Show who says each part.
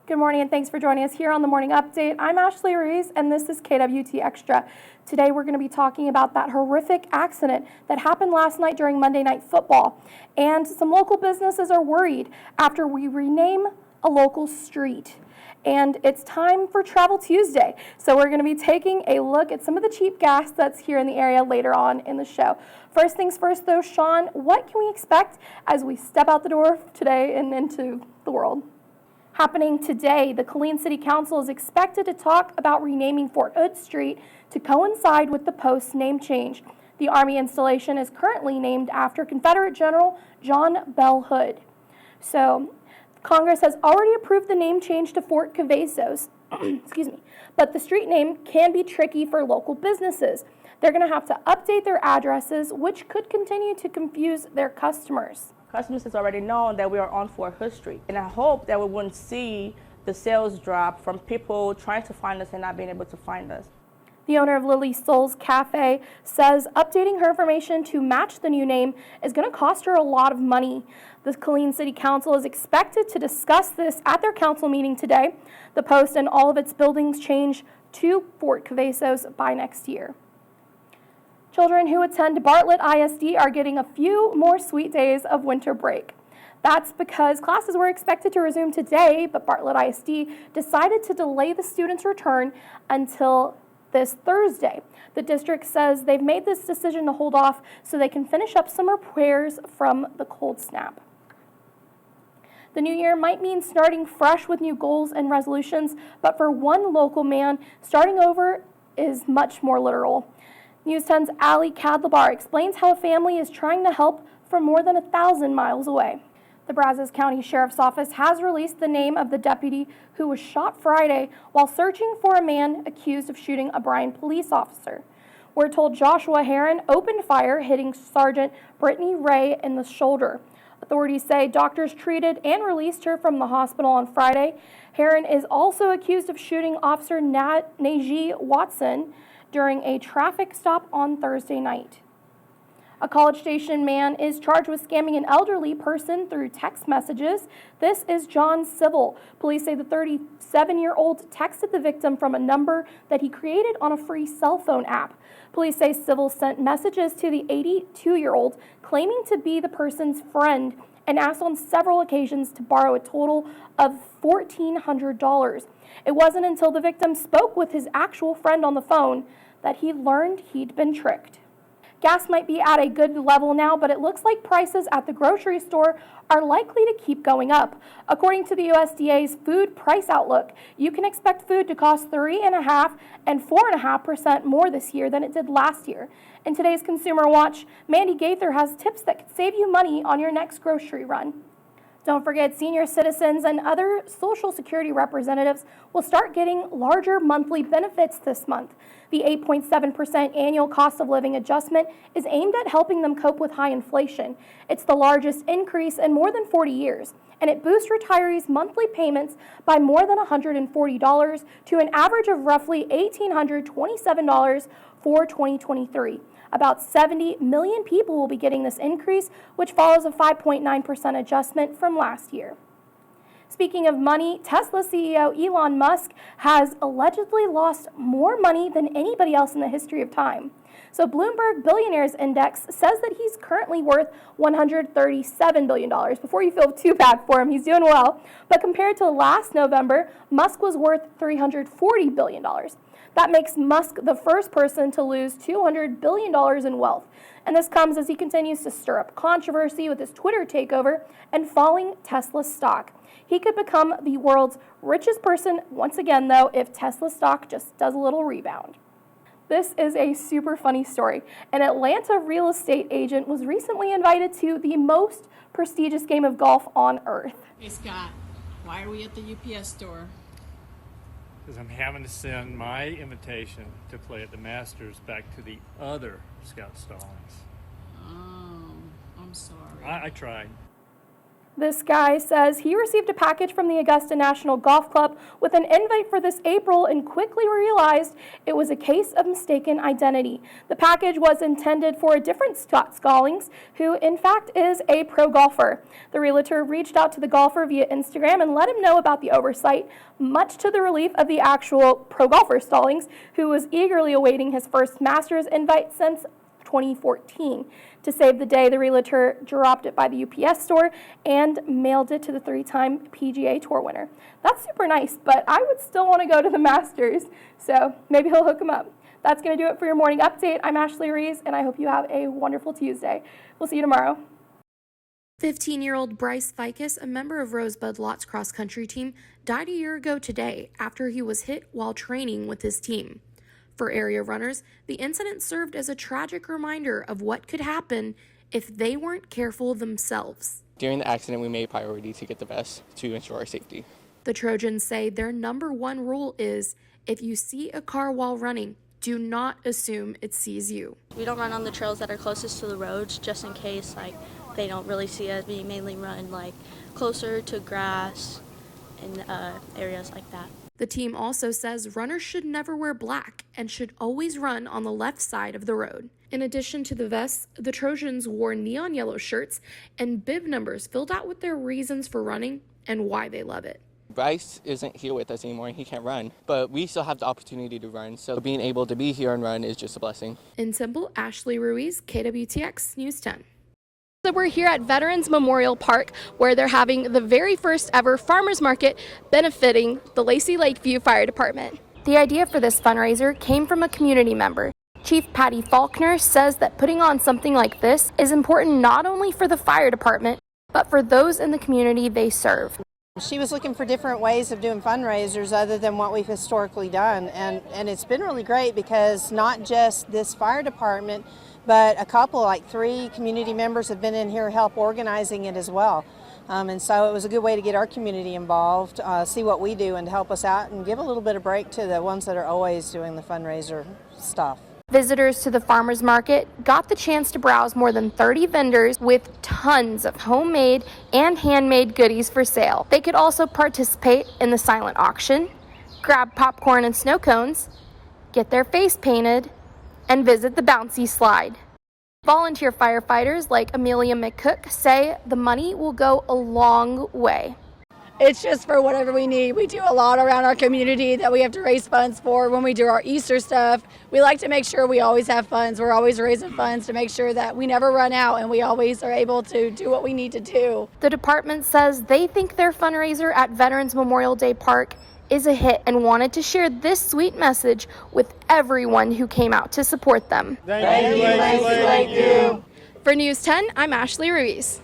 Speaker 1: Good morning and thanks for joining us here on the Morning Update. I'm Ashley Reese and this is KWT Extra. Today we're going to be talking about that horrific accident that happened last night during Monday Night Football. And some local businesses are worried after we rename a local street. And it's time for Travel Tuesday. So we're going to be taking a look at some of the cheap gas that's here in the area later on in the show. First things first though, Sean, what can we expect as we step out the door today and into the world? Happening today, the Killeen City Council is expected to talk about renaming Fort Hood Street to coincide with the post's name change. The Army installation is currently named after Confederate General John Bell Hood. So, Congress has already approved the name change to Fort Cavazos, but the street name can be tricky for local businesses. They're going to have to update their addresses, which could continue to confuse their customers.
Speaker 2: Customers has already known that we are on Fort Hood Street, and I hope that we wouldn't see the sales drop from people trying to find us and not being able to find us.
Speaker 1: The owner of Lily Soul's Cafe says updating her information to match the new name is going to cost her a lot of money. The Killeen City Council is expected to discuss this at their council meeting today. The Post and all of its buildings change to Fort Cavazos by next year. Children who attend Bartlett ISD are getting a few more sweet days of winter break. That's because classes were expected to resume today, but Bartlett ISD decided to delay the students' return until this Thursday. The district says they've made this decision to hold off so they can finish up some repairs from the cold snap. The new year might mean starting fresh with new goals and resolutions, but for one local man, starting over is much more literal. News 10's Ali Kadlabar explains how a family is trying to help from more than 1,000 miles away. The Brazos County Sheriff's Office has released the name of the deputy who was shot Friday while searching for a man accused of shooting a Bryan police officer. We're told Joshua Heron opened fire, hitting Sergeant Brittany Ray in the shoulder. Authorities say doctors treated and released her from the hospital on Friday. Heron is also accused of shooting Officer Najee Watson during a traffic stop on Thursday night. A College Station man is charged with scamming an elderly person through text messages. This is John Civil. Police say the 37-year-old texted the victim from a number that he created on a free cell phone app. Police say Civil sent messages to the 82-year-old claiming to be the person's friend and asked on several occasions to borrow a total of $1,400. It wasn't until the victim spoke with his actual friend on the phone that he learned he'd been tricked. Gas might be at a good level now, but it looks like prices at the grocery store are likely to keep going up. According to the USDA's Food Price Outlook, you can expect food to cost 3.5% and 4.5% more this year than it did last year. In today's Consumer Watch, Mandy Gaither has tips that could save you money on your next grocery run. Don't forget, senior citizens and other Social Security representatives will start getting larger monthly benefits this month. The 8.7% annual cost of living adjustment is aimed at helping them cope with high inflation. It's the largest increase in more than 40 years, and it boosts retirees' monthly payments by more than $140 to an average of roughly $1,827 for 2023. About 70 million people will be getting this increase, which follows a 5.9% adjustment from last year. Speaking of money, Tesla CEO Elon Musk has allegedly lost more money than anybody else in the history of time. So Bloomberg Billionaires Index says that he's currently worth $137 billion. Before you feel too bad for him, he's doing well. But compared to last November, Musk was worth $340 billion. That makes Musk the first person to lose $200 billion in wealth. And this comes as he continues to stir up controversy with his Twitter takeover and falling Tesla stock. He could become the world's richest person once again, though, if Tesla stock just does a little rebound. This is a super funny story. An Atlanta real estate agent was recently invited to the most prestigious game of golf on earth.
Speaker 3: Hey Scott, why are we at the UPS store?
Speaker 4: Because I'm having to send my invitation to play at the Masters back to the other Scott Stallings.
Speaker 3: Oh, I'm sorry.
Speaker 4: I tried.
Speaker 1: This guy says he received a package from the Augusta National Golf Club with an invite for this April and quickly realized it was a case of mistaken identity. The package was intended for a different Scott Scollings, who in fact is a pro golfer. The realtor reached out to the golfer via Instagram and let him know about the oversight, much to the relief of the actual pro golfer Stallings, who was eagerly awaiting his first Masters invite since 2014. To save the day, the realtor dropped it by the UPS store and mailed it to the 3-time PGA Tour winner. That's super nice, but I would still want to go to the Masters, so maybe he'll hook him up. That's going to do it for your morning update. I'm Ashley Reese, and I hope you have a wonderful Tuesday. We'll see you tomorrow. 15-year-old Bryce Ficus, a member of Rosebud Lots cross country team, died a year ago today after he was hit while training with his team. For area runners, the incident served as a tragic reminder of what could happen if they weren't careful themselves.
Speaker 5: During the accident, we made priority to get the vest to ensure our safety.
Speaker 1: The Trojans say their number one rule is if you see a car while running, do not assume it sees you.
Speaker 6: We don't run on the trails that are closest to the roads just in case they don't really see us. We mainly run closer to grass and areas like that.
Speaker 1: The team also says runners should never wear black and should always run on the left side of the road. In addition to the vests, the Trojans wore neon yellow shirts and bib numbers filled out with their reasons for running and why they love it.
Speaker 5: Bryce isn't here with us anymore and he can't run, but we still have the opportunity to run, so being able to be here and run is just a blessing.
Speaker 1: In Temple, Ashley Ruiz, KWTX News 10. So we're here at Veterans Memorial Park, where they're having the very first ever farmers market benefiting the Lacey Lakeview Fire Department. The idea for this fundraiser came from a community member. Chief Patty Faulkner says that putting on something like this is important not only for the fire department, but for those in the community they serve.
Speaker 7: She was looking for different ways of doing fundraisers other than what we've historically done, and it's been really great because not just this fire department, but a couple, 3 community members have been in here help organizing it as well. And so it was a good way to get our community involved, see what we do and to help us out and give a little bit of break to the ones that are always doing the fundraiser stuff.
Speaker 1: Visitors to the farmers market got the chance to browse more than 30 vendors with tons of homemade and handmade goodies for sale. They could also participate in the silent auction, grab popcorn and snow cones, get their face painted, and visit the bouncy slide. Volunteer firefighters like Amelia McCook say the money will go a long way.
Speaker 8: It's just for whatever we need. We do a lot around our community that we have to raise funds for. When we do our Easter stuff, we like to make sure we always have funds. We're always raising funds to make sure that we never run out and we always are able to do what we need to do.
Speaker 1: The department says they think their fundraiser at Veterans Memorial Day Park is a hit and wanted to share this sweet message with everyone who came out to support them.
Speaker 5: Thank you, Lacey Lakeview.
Speaker 1: For News 10, I'm Ashley Ruiz.